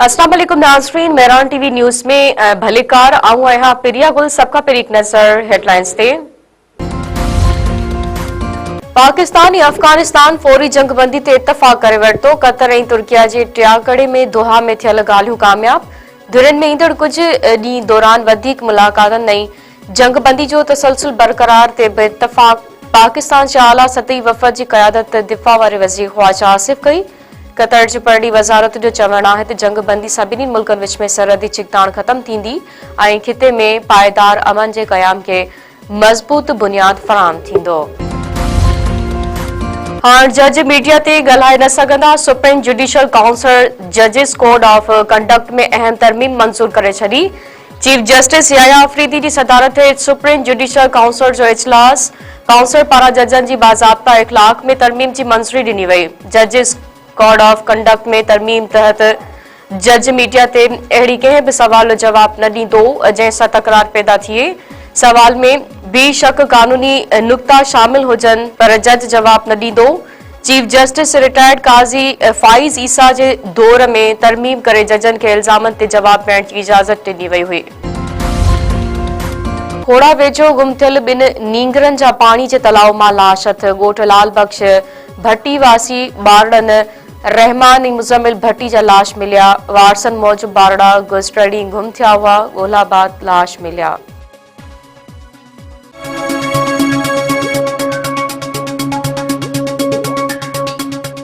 अस्सलाम वालेकुम नाज़रीन, मेहरान टीवी न्यूज़ में भलेकार आऊं आहियां प्रिया गुल। सबका पहिरीं हिकु नज़र हेडलाइंस ते। पाकिस्तान ऐं अफगानिस्तान फौरी जंगबंदी ते इतफ़ाक़ करे वरितो। कतर ऐं तुर्किया जे टियागढ़े में दोहा में थियल ॻाल्हियूं कामयाब। धुरियुनि में ईंदड़ कुझु ॾींहं दौरान वधीक मुलाक़ातनि ऐं जंगबंदी जो तसलसल बरक़रार ते बि इतफ़ाक़। पाकिस्तान जे आला सतही वफ़द जी क़यादत दिफ़ा वारे वज़ीर ख़्वाजा आसिफ कई। कतर जी परॾी वज़ारत जो चवणु आहे त जंगबंदी सभिनी मुल्कनि विच में सरहदी छिकताण ख़त्म थींदी ऐं खिते में पायदार अमन जे क़याम खे मज़बूत बुनियाद फ़राहम थींदो। हाणे जज मीडिया ते ॻाल्हाए न सघंदा। सुप्रीम जुडिशियल काउंसिल जजिस कोड ऑफ कंडक्ट में अहम तरमीम मंज़ूर करे छॾी। चीफ जस्टिस याया अफरीदी जी सदारत हेठि सुप्रीम जुडिशियल काउंसिल जो इजलास। काउंसिल पारां जजनि जी बाज़ाब्ता इख़लाक़ में तरमीम जी मंज़ूरी ॾिनी वई। जजिस कोड ऑफ कंडक्ट में तरमीम तहत जज मीडिया ते अहिड़ी कंहिं बि सवाल जो जवाब न ॾींदो जंहिंसां तकरार पैदा थिए। सवाल में बेशक कानूनी नुक़्ता शामिल हुजनि पर जज जवाब न ॾींदो। Chief justice retired Qazi Faez ईसा जे दौर में तरमीम करे जजनि खे इल्ज़ामनि ते जवाब ॾियण जी इजाज़त ॾिनी वई हुई। खोड़ा वेझो गुम थियल ॿिनि नींगरनि जा पाणी जे तलाउ मां लाश हथ। ॻोठ लाल बख्श भट्टी वासी ॿारड़नि रहमान ऐं मुज़मिल भट्टी जा लाश मिलिया। वारसनि मौजूब ॿारड़ा गुज़िरियल ॾींहुं गुम थिया हुआ। ॻोल्हा बाद लाश मिलिया।